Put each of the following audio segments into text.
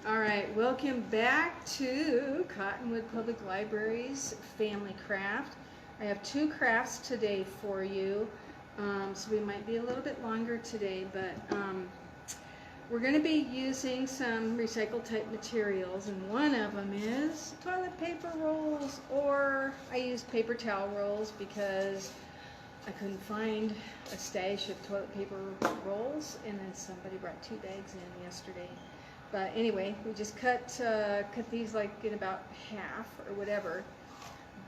All right, welcome back to Cottonwood Public Library's Family Craft. I have two crafts today for you, so we might be a little bit longer today, but we're going to be using some recycled type materials, and one of them is toilet paper rolls, or I used paper towel rolls because I couldn't find a stash of toilet paper rolls, and then somebody brought 2 bags in yesterday. But anyway, we just cut these like in about half or whatever.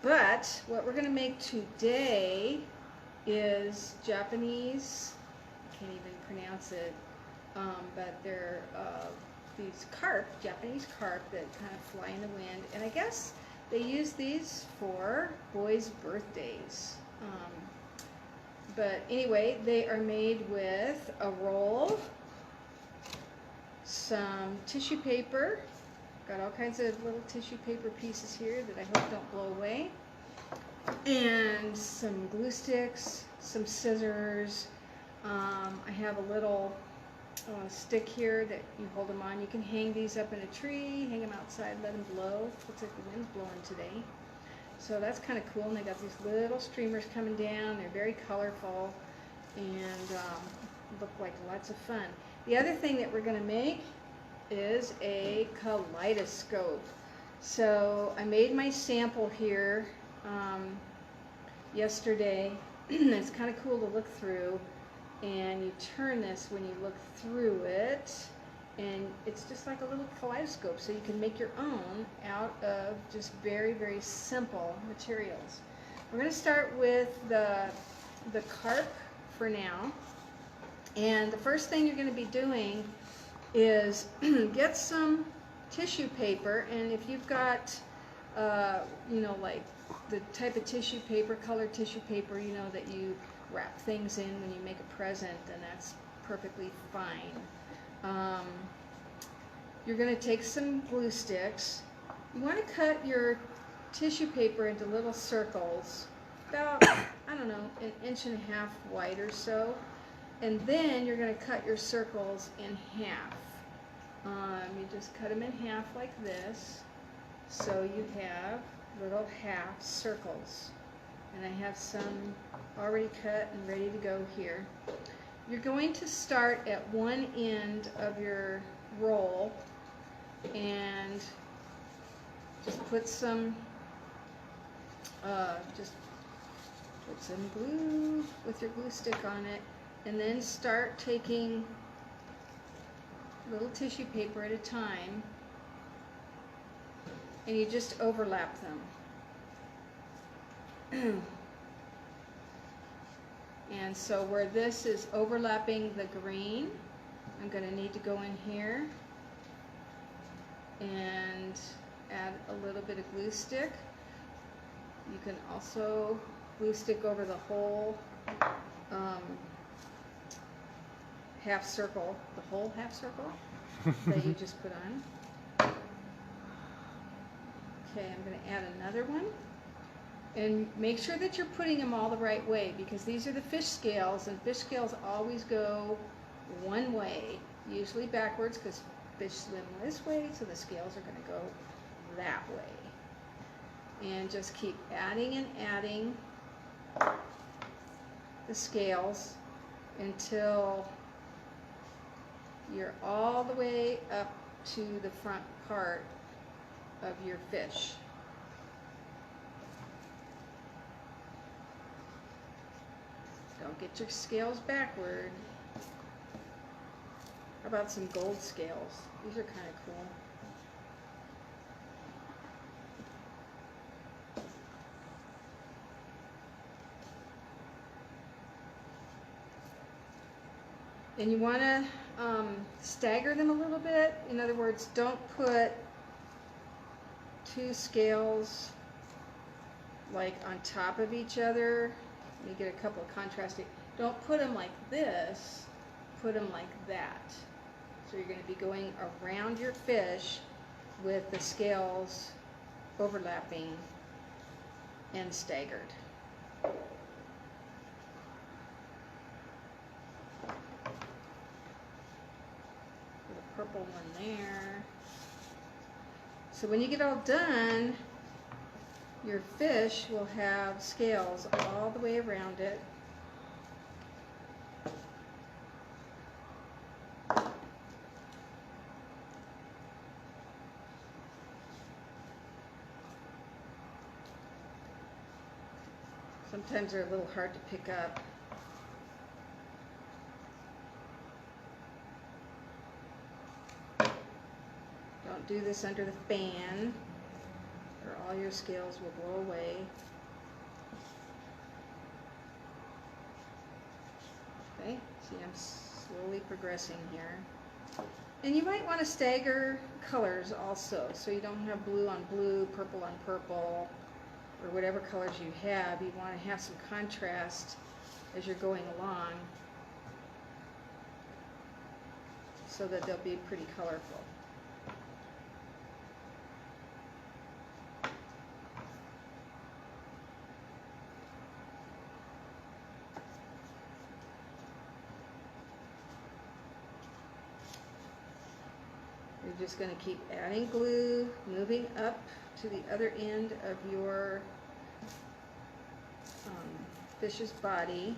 But what we're going to make today is Japanese, I can't even pronounce it, but they're these carp, Japanese carp that kind of fly in the wind. And I guess they use these for boys' birthdays. But anyway, they are made with a roll, some tissue paper, got all kinds of little tissue paper pieces here that I hope don't blow away, and some glue sticks, some scissors. I have a little stick here that you hold them on. You can hang these up in a tree, hang them outside, let them blow. Looks like the wind's blowing today. So that's kind of cool, and they got these little streamers coming down. They're very colorful and look like lots of fun. The other thing that we're going to make is a kaleidoscope. So I made my sample here yesterday. It's kind of cool to look through, and you turn this when you look through it, and it's just like a little kaleidoscope, so you can make your own out of just very, very simple materials. We're going to start with the carp for now, and the first thing you're going to be doing is get some tissue paper, and if you've got you know, like the type of tissue paper, colored tissue paper, you know, that you wrap things in when you make a present, then that's perfectly fine. You're going to take some glue sticks. You want to cut your tissue paper into little circles, about, I don't know, 1.5 inches wide or so. And then you're going to cut your circles in half. You just cut them in half like this, so you have little half circles. And I have some already cut and ready to go here. You're going to start at one end of your roll and just put some glue with your glue stick on it, and then start taking little tissue paper at a time, and you just overlap them. And so where this is overlapping the green, I'm going to need to go in here and add a little bit of glue stick. You can also glue stick over the whole half circle, that you just put on. Okay, I'm going to add another one. And make sure that you're putting them all the right way, because these are the fish scales, and fish scales always go one way, usually backwards, because fish swim this way, so the scales are going to go that way. And just keep adding and adding the scales until you're all the way up to the front part of your fish. Don't get your scales backward. How about some gold scales? These are kind of cool. And you want to stagger them a little bit. In other words, don't put 2 scales like on top of each other. You get a couple of contrasting. Don't put them like this, put them like that. So you're going to be going around your fish with the scales overlapping and staggered. Put a purple one there. So when you get all done, your fish will have scales all the way around it. Sometimes they're a little hard to pick up. Don't do this under the fan, or all your scales will blow away. Okay, see, I'm slowly progressing here. And you might want to stagger colors also, so you don't have blue on blue, purple on purple, or whatever colors you have. You want to have some contrast as you're going along so that they'll be pretty colorful. You're just going to keep adding glue, moving up to the other end of your fish's body.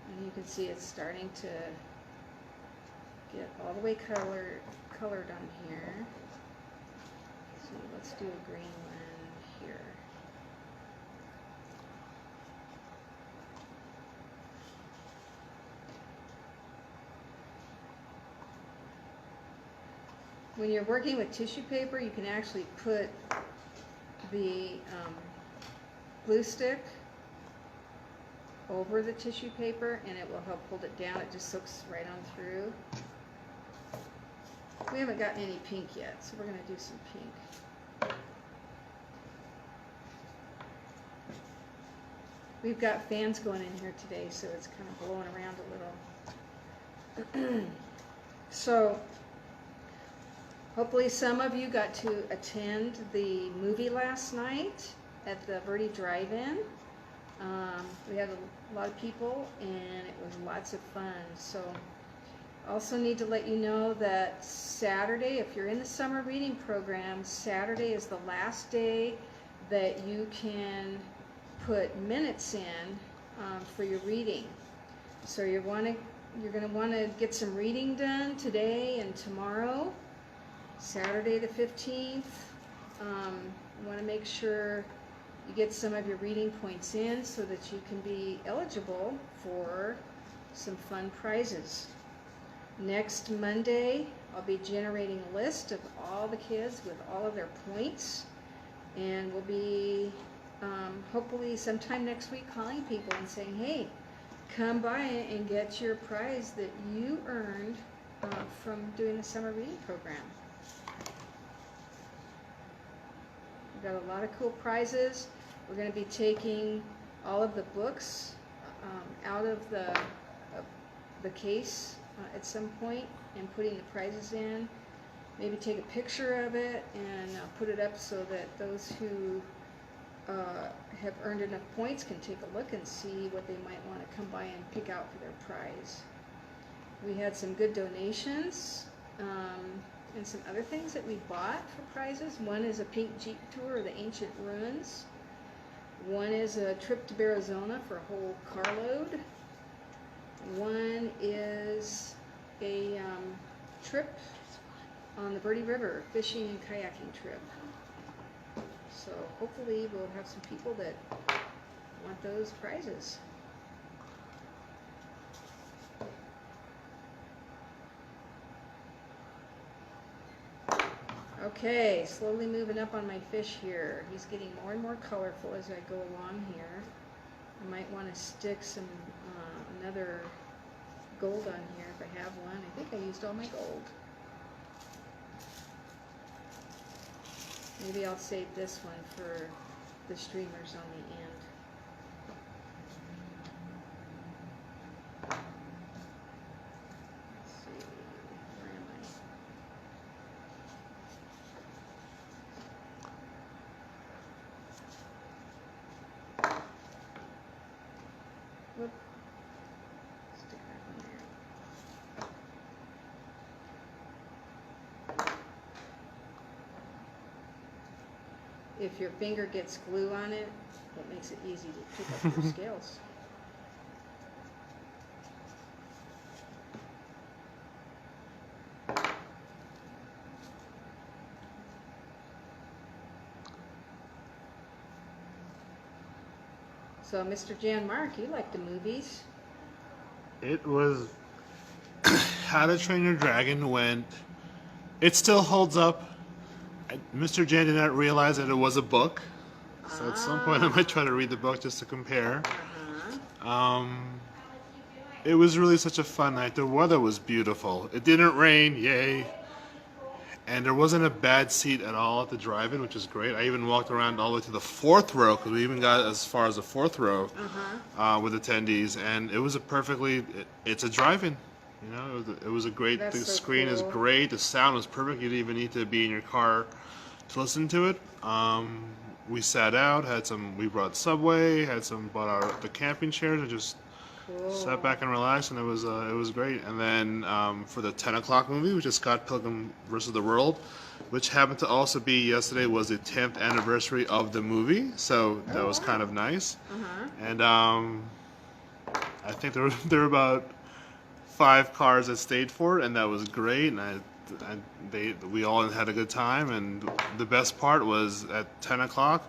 And you can see it's starting to get all the way colored on here. So let's do a green one here. When you're working with tissue paper, you can actually put the glue stick over the tissue paper and it will help hold it down. It just soaks right on through. We haven't gotten any pink yet, so we're going to do some pink. We've got fans going in here today, so it's kind of blowing around a little. So hopefully some of you got to attend the movie last night at the Verde Drive-In. We had a lot of people and it was lots of fun. So also need to let you know that Saturday, if you're in the summer reading program, Saturday is the last day that you can put minutes in for your reading. So you're going to want to get some reading done today and tomorrow, Saturday the 15th. You want to make sure you get some of your reading points in so that you can be eligible for some fun prizes. Next Monday, I'll be generating a list of all the kids with all of their points, and we'll be hopefully sometime next week calling people and saying, hey, come by and get your prize that you earned from doing the summer reading program. We've got a lot of cool prizes. We're going to be taking all of the books out of the case at some point and putting the prizes in. Maybe take a picture of it and put it up so that those who have earned enough points can take a look and see what they might want to come by and pick out for their prize. We had some good donations and some other things that we bought for prizes. One is a pink Jeep tour of the ancient ruins. One is a trip to Arizona for a whole carload. One is a trip on the Verde River, fishing and kayaking trip. So hopefully we'll have some people that want those prizes. Okay, slowly moving up on my fish here. He's getting more and more colorful as I go along here. I might want to stick some another gold on here if I have one. I think I used all my gold. Maybe I'll save this one for the streamers on the end. Let's see, where am I? Whoop. Stick that in there. If your finger gets glue on it, it makes it easy to pick up your scales. So, Mr. Jan Mark, you like the movies? It was How to Train Your Dragon went. It still holds up. Mr. Jan did not realize that it was a book, so at some point I might try to read the book just to compare. It was really such a fun night. The weather was beautiful. It didn't rain, yay. And there wasn't a bad seat at all at the drive-in, which is great. I even walked around all the way to the fourth row, because we even got as far as the fourth row with attendees. And it was it's a drive-in. You know, it was a great, the screen is great, the sound was perfect. You didn't even need to be in your car to listen to it. We sat out, we brought Subway, bought the camping chairs, and just sat back and relaxed, and it was great. And then for the 10 o'clock movie, which is Scott Pilgrim vs. the World, which happened to also be yesterday, was the 10th anniversary of the movie, so that was kind of nice. And I think there were about 5 cars that stayed for it, and that was great. And we all had a good time. And the best part was at 10 o'clock,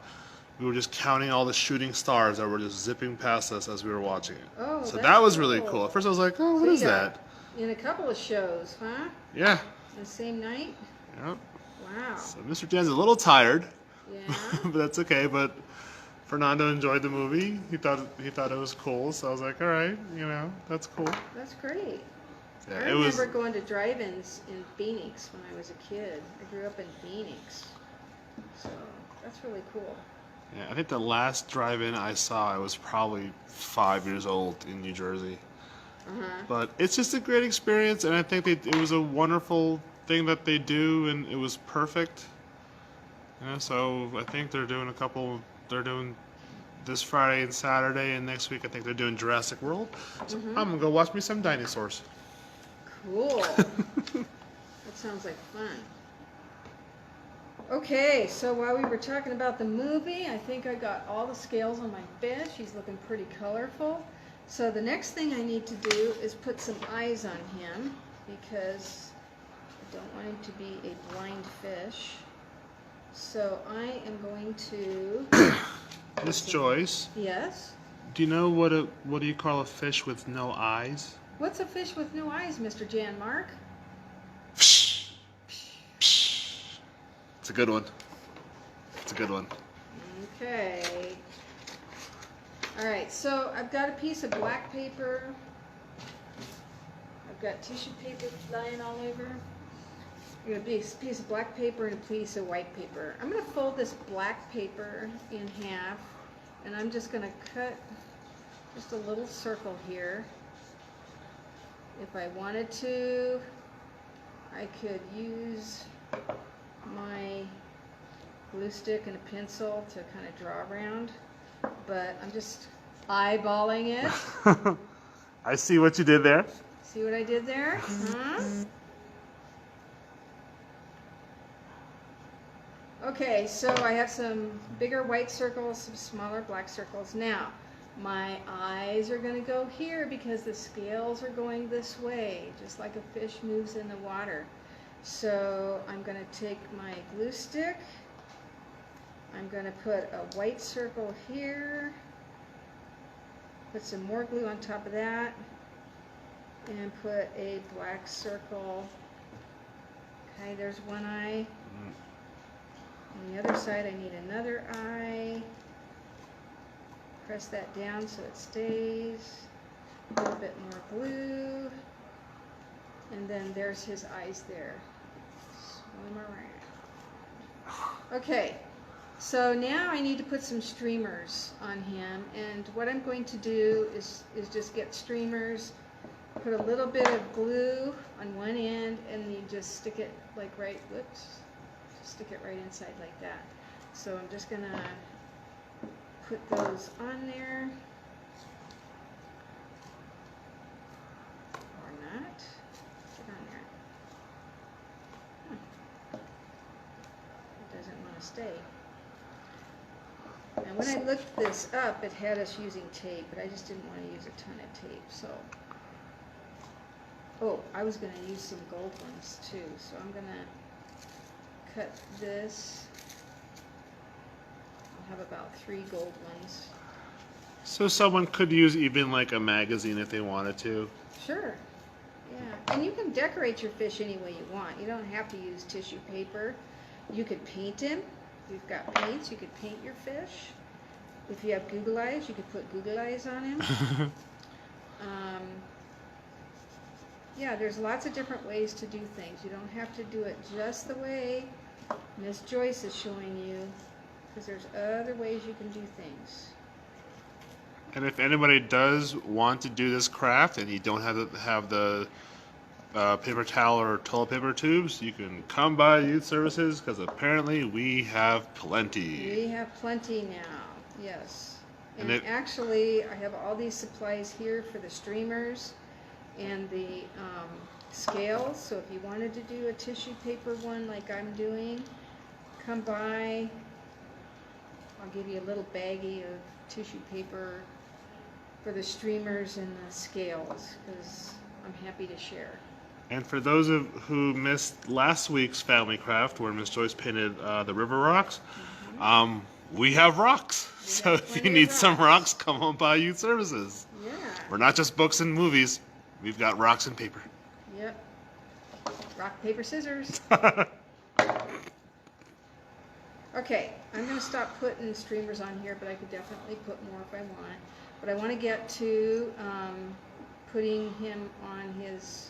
we were just counting all the shooting stars that were just zipping past us as we were watching it. Oh, so that was really cool. At first I was like, oh, what is that? In a couple of shows, huh? Yeah. The same night? Yep. Wow. So Mr. Jan's a little tired. Yeah. But that's okay. But Fernando enjoyed the movie. He thought it was cool. So I was like, all right, that's cool. That's great. Yeah, I remember going to drive-ins in Phoenix when I was a kid. I grew up in Phoenix. So that's really cool. Yeah, I think the last drive-in I saw, I was probably 5 years old in New Jersey. But it's just a great experience, and I think it was a wonderful thing that they do, and it was perfect. So I think they're doing this Friday and Saturday, and next week I think they're doing Jurassic World. So I'm gonna go watch me some dinosaurs. Cool. That sounds like fun. Okay, so while we were talking about the movie, I think I got all the scales on my fish. He's looking pretty colorful. So the next thing I need to do is put some eyes on him, because I don't want him to be a blind fish. So I am going to... Miss Joyce? Yes? Do you know what do you call a fish with no eyes? What's a fish with no eyes, Mr. Jan Mark? It's a good one. It's a good one. Okay. Alright, so I've got a piece of black paper. I've got tissue paper flying all over. I've got a piece of black paper and a piece of white paper. I'm going to fold this black paper in half, and I'm just going to cut just a little circle here. If I wanted to, I could use my glue stick and a pencil to kind of draw around, but I'm just eyeballing it. I see what you did there. See what I did there? Huh? Okay, so I have some bigger white circles, some smaller black circles. Now, my eyes are going to go here because the scales are going this way, just like a fish moves in the water. So I'm going to take my glue stick. I'm going to put a white circle here, put some more glue on top of that, and put a black circle. Okay, there's one eye. On the other side, I need another eye. Press that down so it stays. A little bit more glue. And then there's his eyes there. Swim around. Okay, so now I need to put some streamers on him. And what I'm going to do is just get streamers, put a little bit of glue on one end, and you just stick it like stick it right inside like that. So I'm just gonna put those on there. stay. And when I looked this up, it had us using tape, but I just didn't want to use a ton of tape, so. Oh, I was going to use some gold ones too, so I'm going to cut this. I'll have about 3 gold ones. So someone could use even like a magazine if they wanted to. Sure. Yeah, and you can decorate your fish any way you want. You don't have to use tissue paper. You could paint him. If you've got paints, you could paint your fish. If you have Google eyes, you could put Google eyes on him. Yeah, there's lots of different ways to do things. You don't have to do it just the way Miss Joyce is showing you, because there's other ways you can do things. And if anybody does want to do this craft and you don't have the paper towel or toilet paper tubes, you can come by Youth Services because apparently we have plenty. We have plenty now, yes. And And actually, I have all these supplies here for the streamers and the scales. So if you wanted to do a tissue paper one like I'm doing, come by. I'll give you a little baggie of tissue paper for the streamers and the scales, because I'm happy to share. And for those who missed last week's family craft where Miss Joyce painted the river rocks, we have rocks. So if you need some rocks, come on by Youth Services. Yeah. We're not just books and movies. We've got rocks and paper. Yep. Rock, paper, scissors. Okay, I'm going to stop putting streamers on here, but I could definitely put more if I want. But I want to get to putting him on his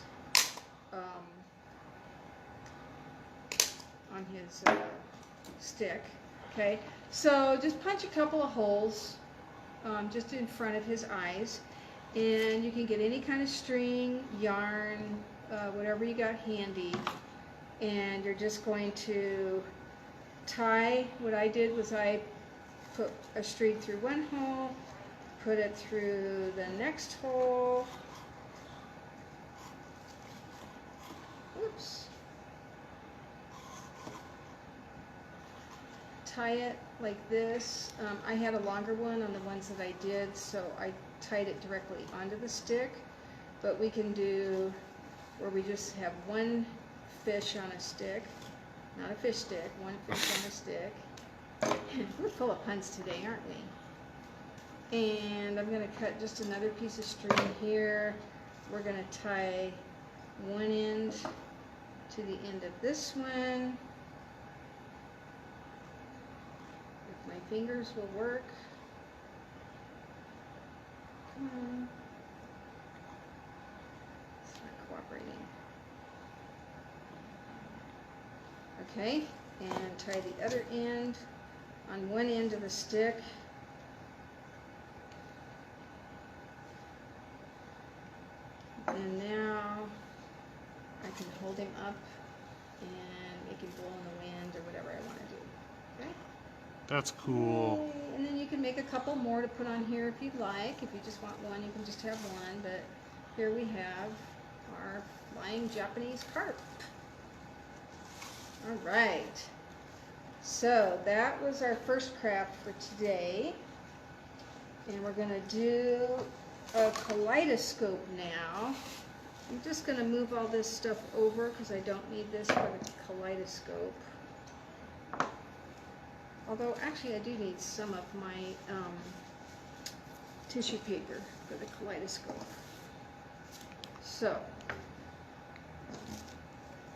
stick. Okay, so just punch a couple of holes just in front of his eyes, and you can get any kind of string, yarn, whatever you got handy, and you're just going to tie. What I did was I put a string through one hole, put it through the next hole. Oops. Tie it like this. I had a longer one on the ones that I did, so I tied it directly onto the stick. But we can do where we just have one fish on a stick. Not a fish stick, one fish on a stick. We're full of puns today, aren't we? And I'm going to cut just another piece of string here. We're going to tie one end to the end of this one. If my fingers will work. Come on. It's not cooperating. Okay, and tie the other end on one end of the stick. And now I can hold him up and make him blow in the wind or whatever I want to do. Okay? That's cool. Yay. And then you can make a couple more to put on here if you'd like. If you just want one, you can just have one. But here we have our flying Japanese carp. All right. So that was our first craft for today. And we're going to do a kaleidoscope now. I'm just going to move all this stuff over because I don't need this for the kaleidoscope. Although actually I do need some of my tissue paper for the kaleidoscope. So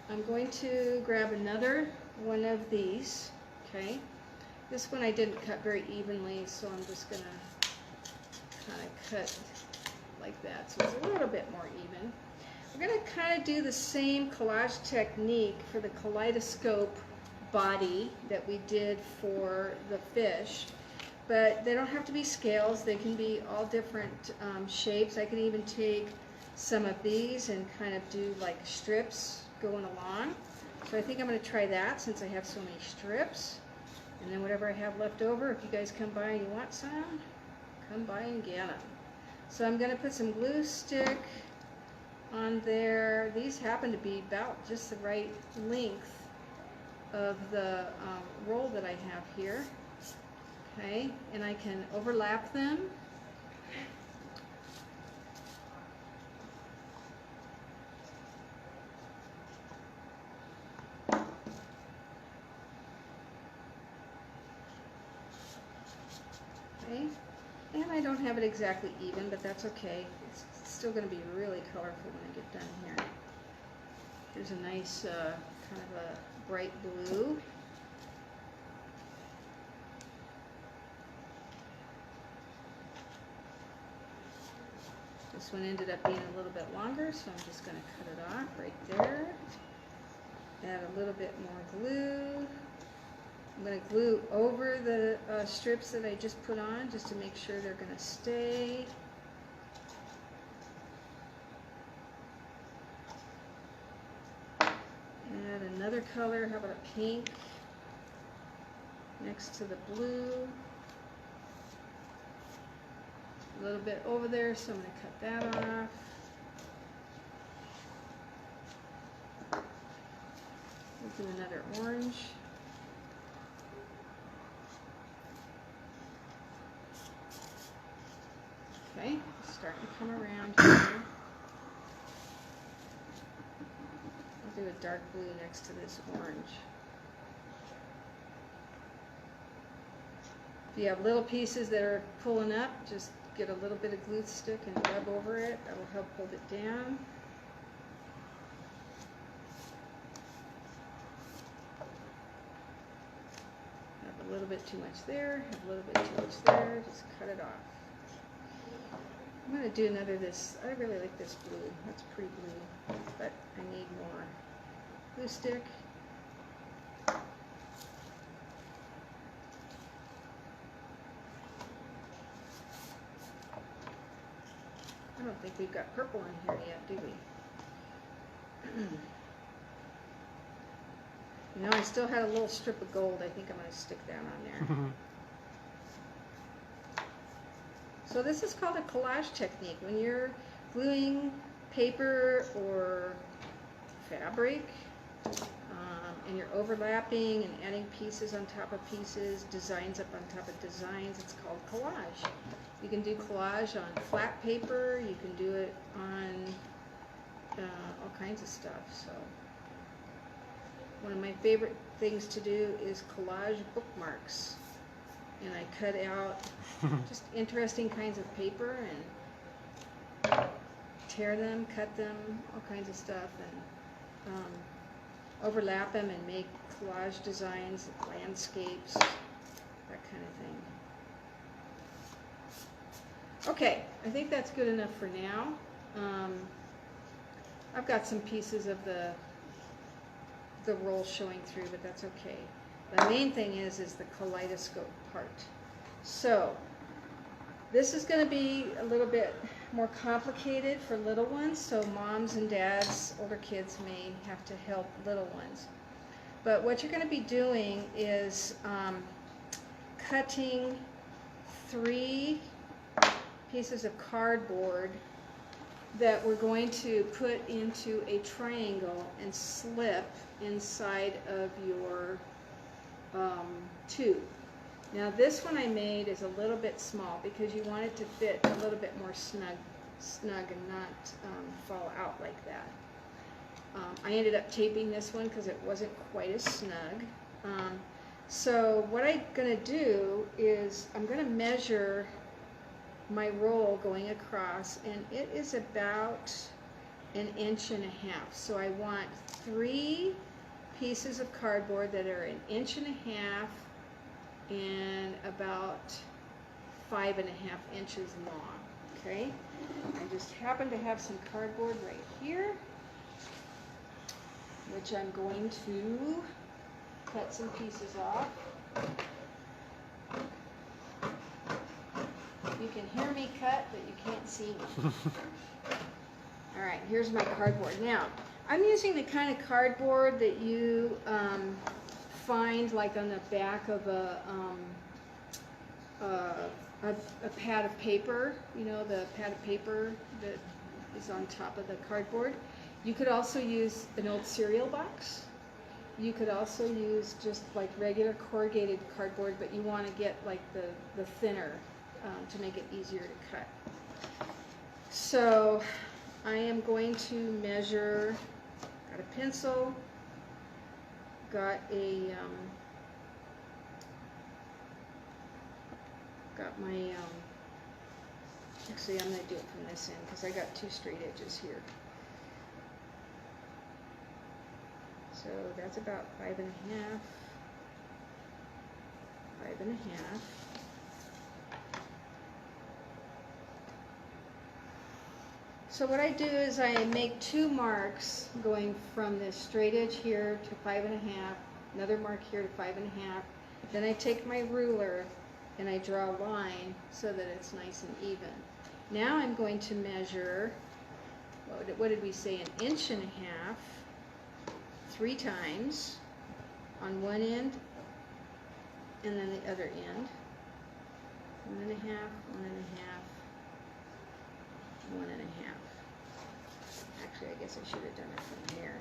I'm going to grab another one of these. Okay, this one I didn't cut very evenly, so I'm just going to kind of cut like that, so it's a little bit more even. We're going to kind of do the same collage technique for the kaleidoscope body that we did for the fish, but they don't have to be scales. They can be all different shapes. I can even take some of these and kind of do like strips going along. So I think I'm going to try that since I have so many strips. And then whatever I have left over, if you guys come by and you want some, come by and get them. So I'm going to put some glue stick on there. These happen to be about just the right length of the roll that I have here. Okay, and I can overlap them. Okay, and I don't have it exactly even, but that's okay. It's still going to be really colorful when I get done here. Here's a nice kind of a bright blue. This one ended up being a little bit longer, so I'm just going to cut it off right there. Add a little bit more glue. I'm going to glue over the strips that I just put on just to make sure they're going to stay. Add another color, how about a pink next to the blue. A little bit over there, so I'm going to cut that off. We'll do another orange. Okay, starting to come around here. I'll do a dark blue next to this orange. If you have little pieces that are pulling up, just get a little bit of glue stick and rub over it. That will help hold it down. Have a little bit too much there, have a little bit too much there, just cut it off. I'm going to do another this. I really like this blue. That's pretty blue, but I need more glue stick. I don't think we've got purple in here yet, do we? You know, I still had a little strip of gold. I think I'm going to stick that on there. So this is called a collage technique. When you're gluing paper or fabric, and you're overlapping and adding pieces on top of pieces, designs up on top of designs, it's called collage. You can do collage on flat paper, you can do it on all kinds of stuff. So one of my favorite things to do is collage bookmarks. And I cut out just interesting kinds of paper and tear them, cut them, all kinds of stuff, and overlap them and make collage designs, landscapes, that kind of thing. Okay, I think that's good enough for now. I've got some pieces of the roll showing through, but that's okay. The main thing is the kaleidoscope part. So this is going to be a little bit more complicated for little ones, so moms and dads, older kids may have to help little ones. But what you're going to be doing is cutting 3 pieces of cardboard that we're going to put into a triangle and slip inside of your tube. Now this one I made is a little bit small because you want it to fit a little bit more snug and not fall out like that. I ended up taping this one because it wasn't quite as snug. So what I'm going to do is I'm going to measure my roll going across, and it is about 1.5 inches. So I want 3 pieces of cardboard that are 1.5 inches and about 5.5 inches long. Okay, I just happen to have some cardboard right here, which I'm going to cut some pieces off. You can hear me cut, but you can't see me. All right, here's my cardboard. Now, I'm using the kind of cardboard that you find like on the back of a pad of paper, you know, the pad of paper that is on top of the cardboard. You could also use an old cereal box, You could also use just like regular corrugated cardboard, but you want to get like the thinner to make it easier to cut. So I am going to measure, got a pencil, got a, got my, actually I'm going to do it from this end because I got two straight edges here. So that's about 5 1/2. 5 1/2. So what I do is I make 2 marks going from this straight edge here to 5 1/2, another mark here to 5 1/2. Then I take my ruler and I draw a line so that it's nice and even. Now I'm going to measure, what did we say, 1 1/2 inches, 3 times on one end and then the other end. 1 1/2, 1 1/2, 1 1/2. Actually, I guess I should have done it from here,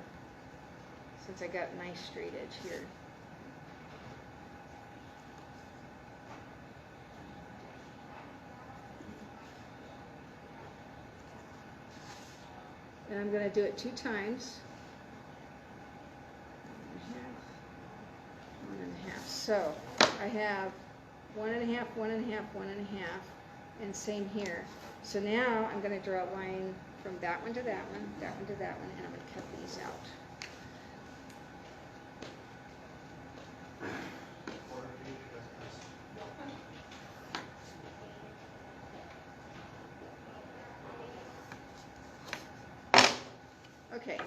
since I got a nice straight edge here. And I'm going to do it 2 times. 1 1/2. So I have 1 1/2, 1 1/2, 1 1/2, and same here. So now I'm going to draw a line from that one to that one, that one to that one, and I'm going to cut these out. Okay.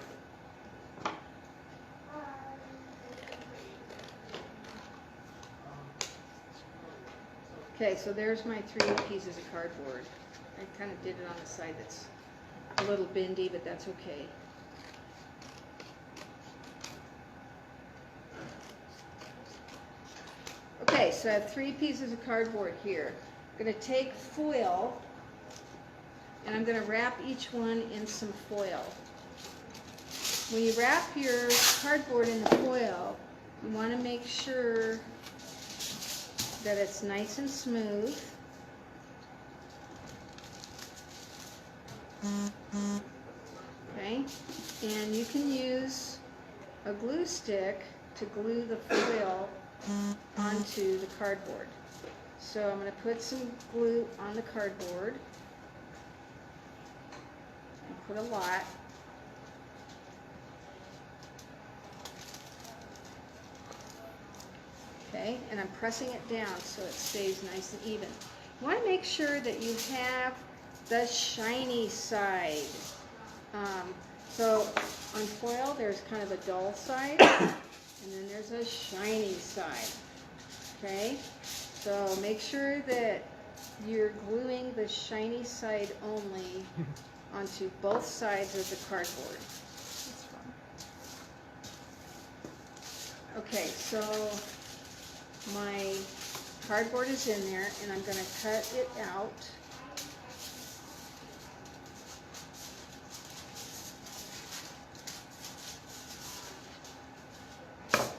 Okay, so there's my 3 pieces of cardboard. I kind of did it on the side that's a little bendy, but that's okay. Okay, so I have 3 pieces of cardboard here. I'm going to take foil, and I'm going to wrap each one in some foil. When you wrap your cardboard in the foil, you want to make sure that it's nice and smooth. Okay, and you can use a glue stick to glue the foil onto the cardboard. So I'm going to put some glue on the cardboard, and put a lot. Okay, and I'm pressing it down so it stays nice and even. You want to make sure that you have the shiny side. So on foil there's kind of a dull side, and then there's a shiny side. Okay, so make sure that you're gluing the shiny side only onto both sides of the cardboard. Okay, so my cardboard is in there, and I'm going to cut it out.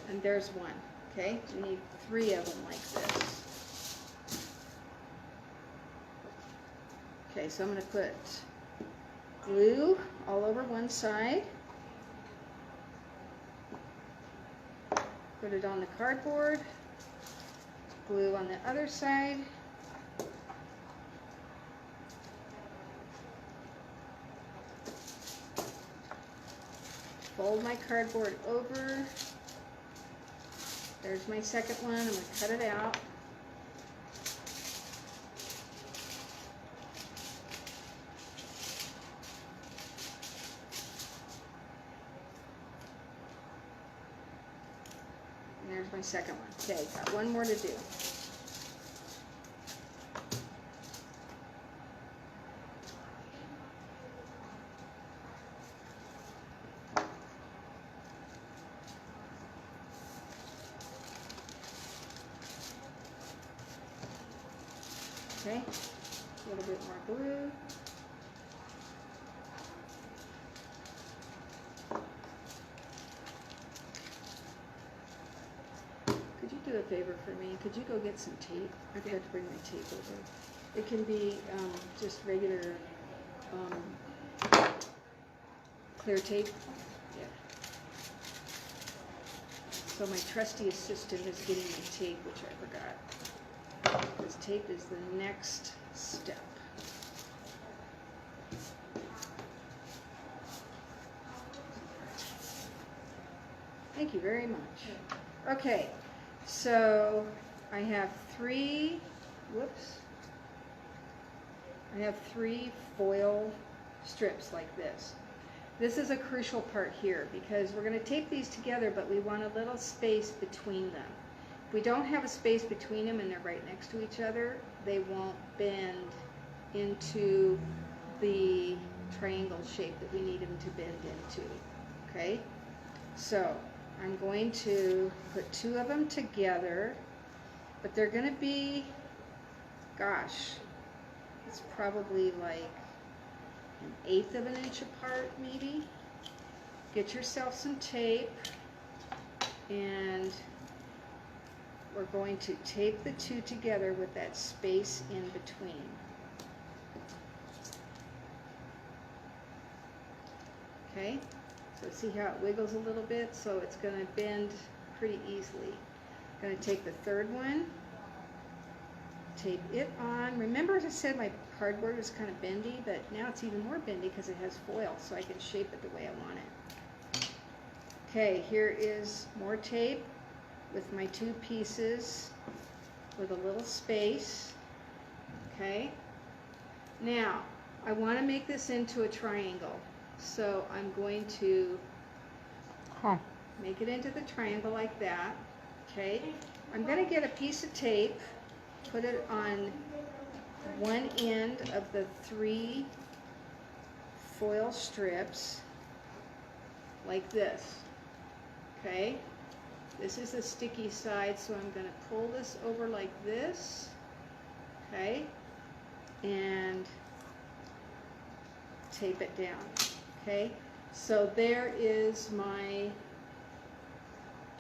And there's one. Okay, we need 3 of them like this. Okay, so I'm going to put glue all over one side. Put it on the cardboard. Glue on the other side. Fold my cardboard over. There's my second one. I'm going to cut it out. And there's my second one. Okay, got one more to do. Okay, a little bit more glue. do a favor for me? Could you go get some tape? I forgot to bring my tape over. It can be just regular clear tape. Yeah. So my trusty assistant is getting my tape, which I forgot. Because tape is the next step. Thank you very much. Okay, so I have three foil strips like this. This is a crucial part here because we're going to tape these together, but we want a little space between them. If we don't have a space between them and they're right next to each other, they won't bend into the triangle shape that we need them to bend into. Okay, so I'm going to put two of them together, but they're going to be, gosh, it's probably like 1/8 of an inch apart maybe. Get yourself some tape, and we're going to tape the two together with that space in between. Okay, so see how it wiggles a little bit? So it's going to bend pretty easily. I'm going to take the third one, tape it on. Remember I said my cardboard was kind of bendy, but now it's even more bendy because it has foil, so I can shape it the way I want it. Okay, here is more tape with my two pieces with a little space. Okay, now I want to make this into a triangle, so I'm going to make it into the triangle like that. Okay, I'm going to get a piece of tape, put it on one end of the 3 foil strips like this. Okay, this is the sticky side, so I'm going to pull this over like this. Okay, and tape it down. Okay, so there is my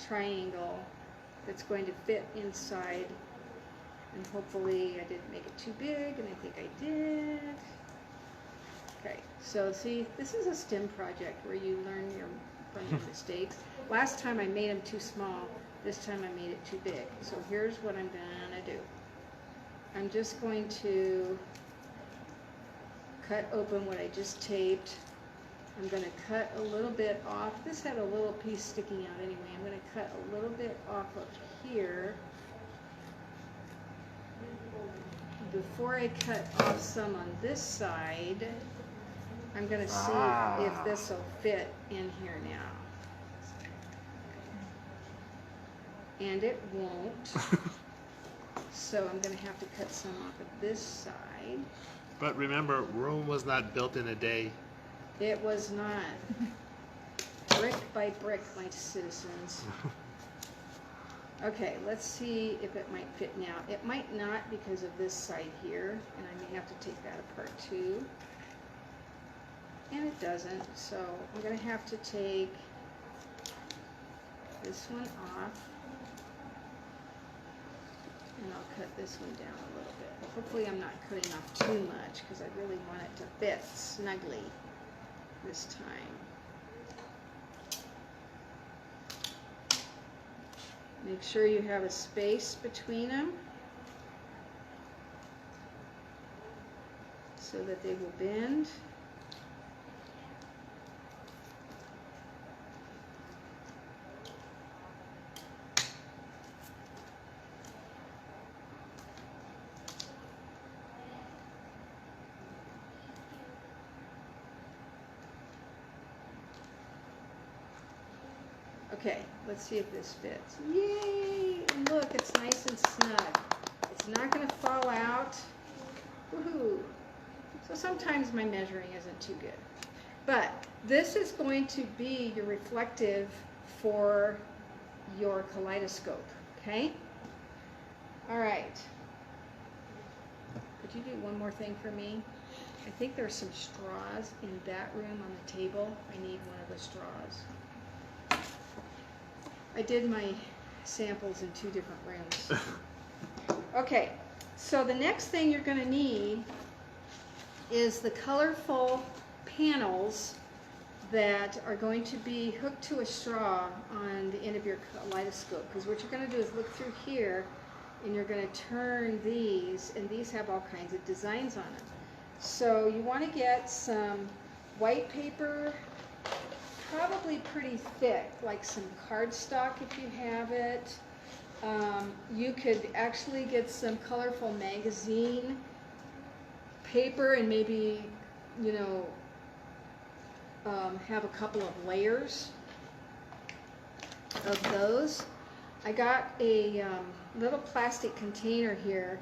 triangle that's going to fit inside, and hopefully I didn't make it too big, and I think I did. Okay, so see, this is a STEM project where you learn from your mistakes. Last time I made them too small, this time I made it too big. So here's what I'm gonna do. I'm just going to cut open what I just taped. I'm going to cut a little bit off. This had a little piece sticking out anyway. I'm going to cut a little bit off of here. Before I cut off some on this side, I'm going to see if this will fit in here now. And it won't. So I'm going to have to cut some off of this side. But remember, Rome was not built in a day. It was not. Brick by brick, my citizens. Okay, let's see if it might fit now. It might not because of this side here, and I may have to take that apart too. And it doesn't, so I'm going to have to take this one off. And I'll cut this one down a little bit. Hopefully I'm not cutting off too much because I really want it to fit snugly this time. Make sure you have a space between them so that they will bend. Okay, let's see if this fits. Yay! And look, it's nice and snug. It's not going to fall out. Woohoo! So sometimes my measuring isn't too good. But this is going to be your reflective for your kaleidoscope, okay? All right. Could you do one more thing for me? I think there's some straws in that room on the table. I need one of the straws. I did my samples in 2 different rooms. Okay, so the next thing you're going to need is the colorful panels that are going to be hooked to a straw on the end of your kaleidoscope. Because what you're going to do is look through here, and you're going to turn these, and these have all kinds of designs on them. So you want to get some white paper, probably pretty thick, like some cardstock if you have it. You could actually get some colorful magazine paper and maybe, you know, have a couple of layers of those. I got a little plastic container here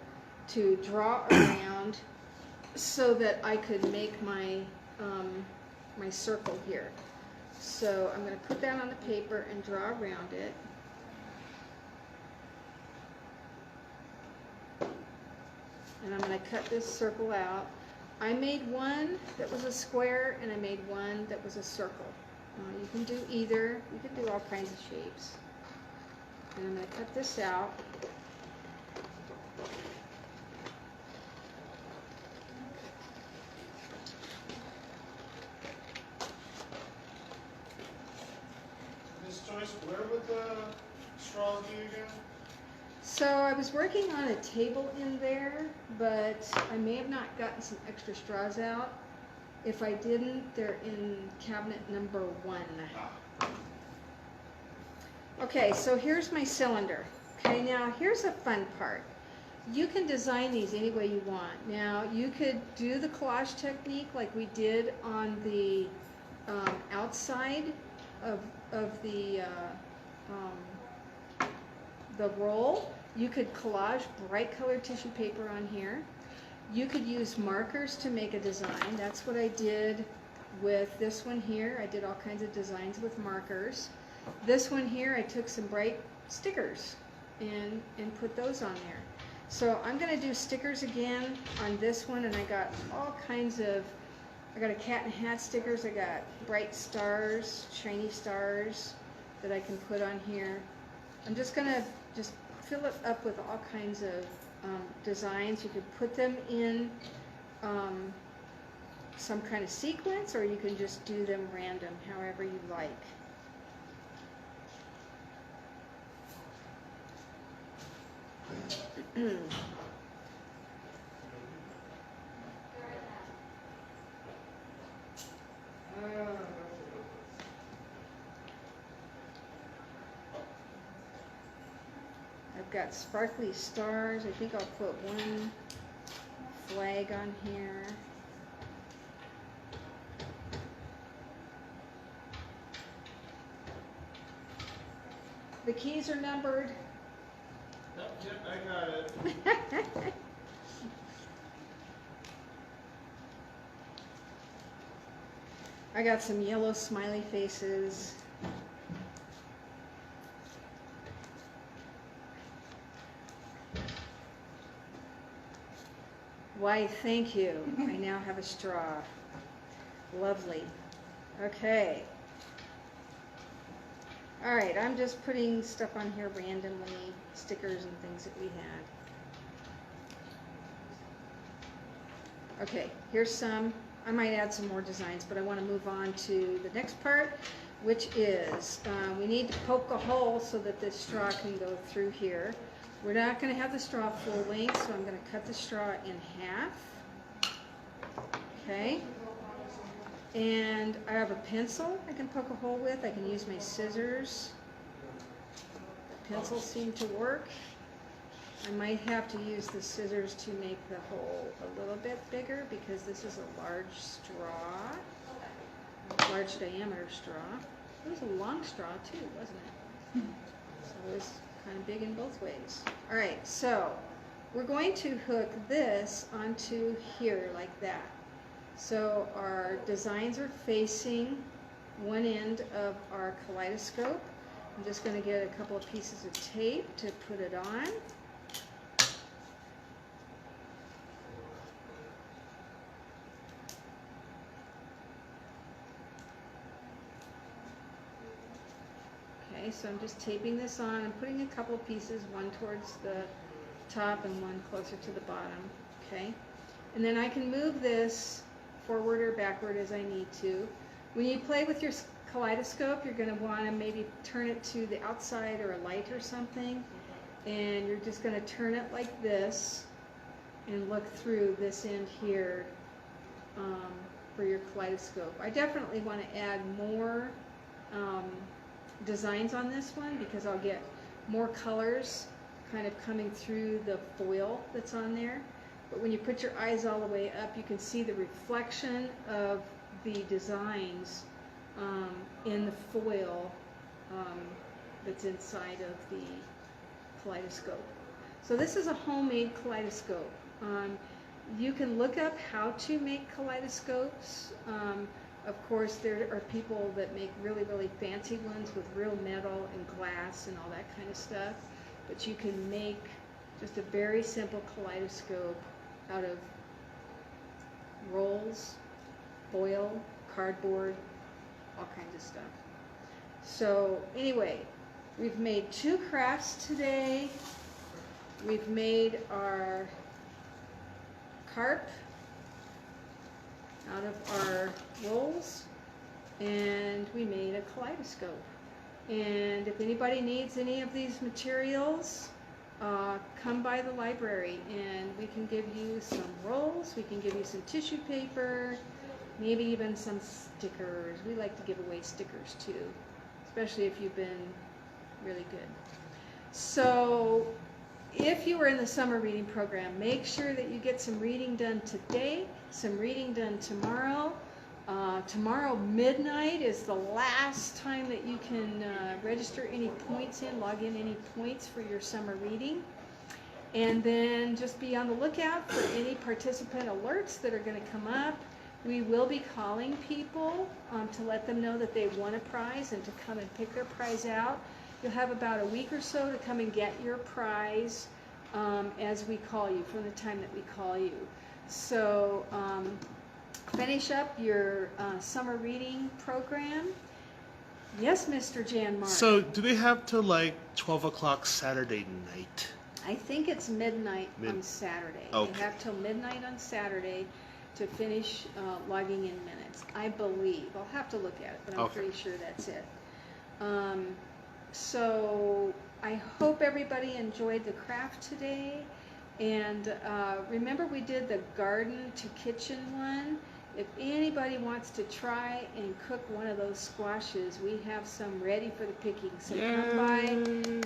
to draw around so that I could make my my circle here. So I'm going to put that on the paper and draw around it. And I'm going to cut this circle out. I made one that was a square and I made one that was a circle. You can do either. You can do all kinds of shapes. And I'm going to cut this out. Miss Joyce, where would the straws be again? So I was working on a table in there, but I may have not gotten some extra straws out. If I didn't, they're in cabinet number 1. Okay, so here's my cylinder. Okay, now here's a fun part. You can design these any way you want. Now you could do the collage technique like we did on the outside of the roll. You could collage bright colored tissue paper on here. You could use markers to make a design. That's what I did with this one here. I did all kinds of designs with markers. This one here, I took some bright stickers and put those on there. So I'm going to do stickers again on this one, and I got all kinds of, I got a cat and hat stickers, I got bright stars, shiny stars that I can put on here. I'm just going to just fill it up with all kinds of designs. You could put them in some kind of sequence, or you can just do them random, however you like. I've got sparkly stars. I think I'll put one flag on here. The keys are numbered. Yep, I got it. I got some yellow smiley faces. Why, thank you. I now have a straw. Lovely. Okay. All right, I'm just putting stuff on here randomly, stickers and things that we had. Okay, here's some. I might add some more designs, but I want to move on to the next part, which is we need to poke a hole so that this straw can go through here. We're not going to have the straw full length, so I'm going to cut the straw in half. Okay. And I have a pencil I can poke a hole with. I can use my scissors. The pencils seem to work. I might have to use the scissors to make the hole a little bit bigger because this is a large straw, large diameter straw. It was a long straw too, wasn't it? So it was kind of big in both ways. All right, so we're going to hook this onto here like that. So our designs are facing one end of our kaleidoscope. I'm just going to get a couple of pieces of tape to put it on. Okay, Okay, so I'm just taping this on. I'm putting a couple pieces, one towards the top and one closer to the bottom. Okay, and then I can move this forward or backward as I need to. When you play with your kaleidoscope, you're going to want to maybe turn it to the outside or a light or something, and you're just going to turn it like this and look through this end here for your kaleidoscope. I definitely want to add more designs on this one because I'll get more colors kind of coming through the foil that's on there. But when you put your eyes all the way up, you can see the reflection of the designs in the foil that's inside of the kaleidoscope. So this is a homemade kaleidoscope. You can look up how to make kaleidoscopes. Of course, there are people that make really, really fancy ones with real metal and glass and all that kind of stuff. But you can make just a very simple kaleidoscope out of rolls, foil, cardboard, all kinds of stuff. So anyway, we've made 2 crafts today. We've made our carp out of our rolls, and we made a kaleidoscope. And if anybody needs any of these materials, come by the library and we can give you some rolls, we can give you some tissue paper, maybe even some stickers. We like to give away stickers too, especially if you've been really good. So if you were in the summer reading program, make sure that you get some reading done today, some reading done tomorrow. Tomorrow midnight is the last time that you can register any points in, log in any points for your summer reading. And then just be on the lookout for any participant alerts that are going to come up. We will be calling people to let them know that they won a prize and to come and pick their prize out. You'll have about a week or so to come and get your prize as we call you, from the time that we call you. So finish up your summer reading program. Yes, Mr. Jan Mark. So, do they have till like 12 o'clock Saturday night? I think it's midnight on Saturday. Okay. They have till midnight on Saturday to finish logging in minutes. I believe. I'll have to look at it, but I'm pretty sure that's it. So I hope everybody enjoyed the craft today. And remember, we did the garden to kitchen one. If anybody wants to try and cook one of those squashes, we have some ready for the picking. So come by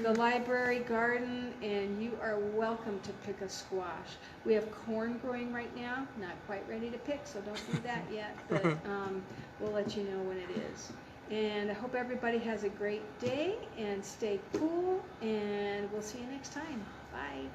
the library garden and you are welcome to pick a squash. We have corn growing right now, not quite ready to pick, so don't do that yet, but we'll let you know when it is. And I hope everybody has a great day and stay cool, and we'll see you next time. Bye.